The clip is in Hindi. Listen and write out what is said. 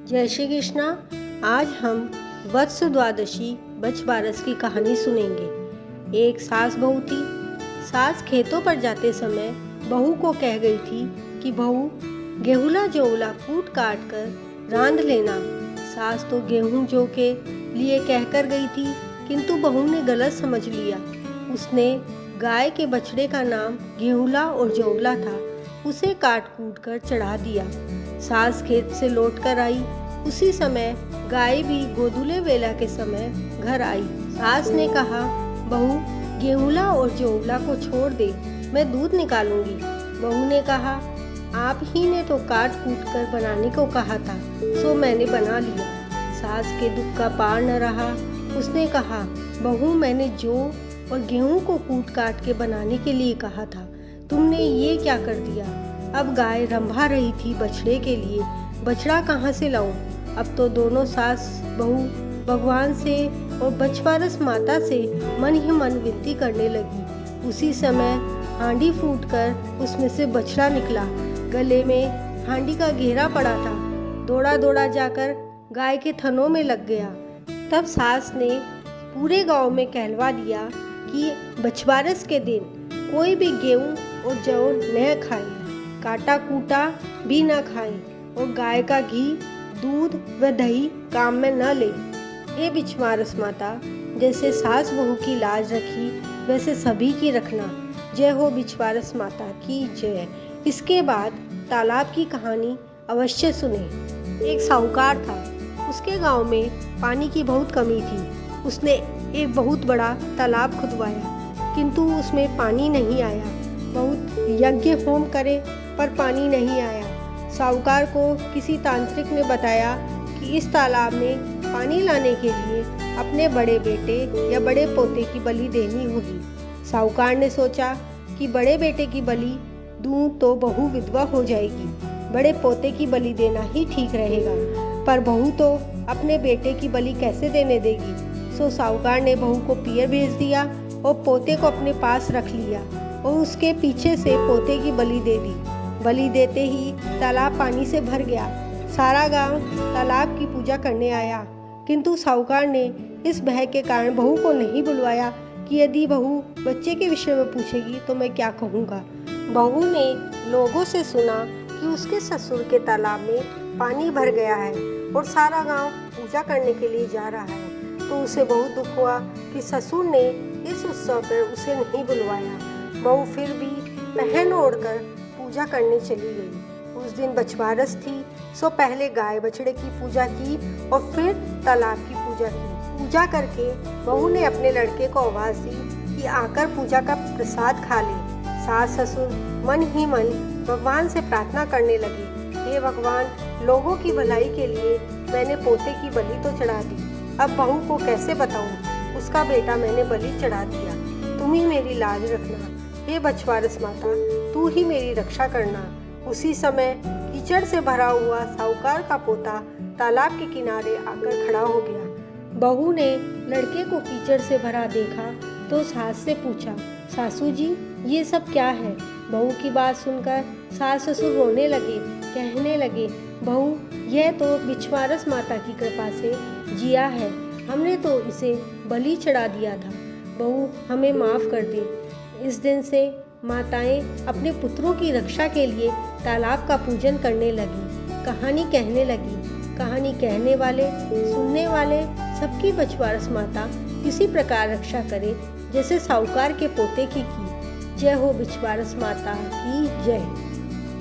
जय श्री कृष्णा। आज हम वत्स द्वादशी बछबारस की कहानी सुनेंगे। एक सास बहू थी। सास खेतों पर जाते समय बहू को कह गई थी कि बहू गेहूला जौला कूट काट कर रांध लेना। सास तो गेहूं जौ के लिए कहकर गई थी, किंतु बहू ने गलत समझ लिया। उसने गाय के बछड़े का नाम गेहूला और जौला था, उसे काट कूट कर चढ़ा दिया। सास खेत से लौट कर आई। उसी समय गाय भी गोधुले वेला के समय घर आई। सास ने कहा, बहू गेहूला और जौला को छोड़ दे, मैं दूध निकालूंगी। बहू ने कहा, आप ही ने तो काट कूट कर बनाने को कहा था, सो मैंने बना लिया। सास के दुख का पार न रहा। उसने कहा, बहू मैंने जौ और गेहूं को कूट काट के बनाने के लिए कहा था, तुमने ये क्या कर दिया। अब गाय रंभा रही थी बछड़े के लिए, बछड़ा कहाँ से लाऊं। अब तो दोनों सास बहू भगवान से और बछबारस माता से मन ही मन विनती करने लगी। उसी समय हांडी फूटकर उसमें से बछड़ा निकला। गले में हांडी का घेरा पड़ा था। दौड़ा दौड़ा जाकर गाय के थनों में लग गया। तब सास ने पूरे गांव में कहलवा दिया कि बछबारस के दिन कोई भी गेहूं और जौ न खाए, काटा कूटा भी न खाए और गाय का घी, दूध व दही काम में न ले। हे बछबारस माता, जैसे सास बहू की लाज रखी वैसे सभी की रखना। जय हो बछबारस माता की जय। इसके बाद तालाब की कहानी अवश्य सुने। एक साहूकार था। उसके गांव में पानी की बहुत कमी थी। उसने एक बहुत बड़ा तालाब खुदवाया, किंतु उसमें पानी नहीं आया। बहुत यज्ञ होम करे पर पानी नहीं आया। साहूकार को किसी तांत्रिक ने बताया कि इस तालाब में पानी लाने के लिए अपने बड़े बेटे या बड़े पोते की बलि देनी होगी। साहूकार ने सोचा कि बड़े बेटे की बलि दूं तो बहू विधवा हो जाएगी, बड़े पोते की बलि देना ही ठीक रहेगा। पर बहू तो अपने बेटे की बलि कैसे देने देगी। सो साहूकार ने बहू को पियर भेज दिया और पोते को अपने पास रख लिया और उसके पीछे से पोते की बलि दे दी। बलि देते ही तालाब पानी से भर गया। सारा गांव तालाब की पूजा करने आया, किंतु साहूकार ने इस भय के कारण बहू को नहीं बुलवाया कि यदि बहू बच्चे के विषय में पूछेगी तो मैं क्या कहूँगा। बहू ने लोगों से सुना कि उसके ससुर के तालाब में पानी भर गया है और सारा गांव पूजा करने के लिए जा रहा है, तो उसे बहुत दुख हुआ कि ससुर ने इस उत्सव पर उसे नहीं बुलवाया। बहू फिर भी पहन ओढ़कर पूजा करने चली गई। उस दिन बछबारस थी, सो पहले गाय बछड़े की पूजा की और फिर तालाब की पूजा की। पूजा करके बहू ने अपने लड़के को आवाज़ दी कि आकर पूजा का प्रसाद खा ले। सास ससुर मन ही मन भगवान से प्रार्थना करने लगे, हे भगवान, लोगों की भलाई के लिए मैंने पोते की बलि तो चढ़ा दी, अब बहू को कैसे बताऊं, उसका बेटा मैंने बलि चढ़ा दिया। तुम ही मेरी लाज रखना। हे बछबारस माता, तू ही मेरी रक्षा करना। उसी समय कीचड़ से भरा हुआ साहूकार का पोता तालाब के किनारे आकर खड़ा हो गया। बहू ने लड़के को कीचड़ से भरा देखा तो सास से पूछा, सासू जी ये सब क्या है। बहू की बात सुनकर सास ससुर रोने लगे, कहने लगे, बहू यह तो बछबारस माता की कृपा से जिया है, हमने तो इसे बलि चढ़ा दिया था, बहू हमें माफ़ कर दे। इस दिन से माताएं अपने पुत्रों की रक्षा के लिए तालाब का पूजन करने लगी, कहानी कहने लगी। कहानी कहने वाले, सुनने वाले सबकी बछबारस माता इसी प्रकार रक्षा करे जैसे साहूकार के पोते की। जय हो बछबारस माता की जय।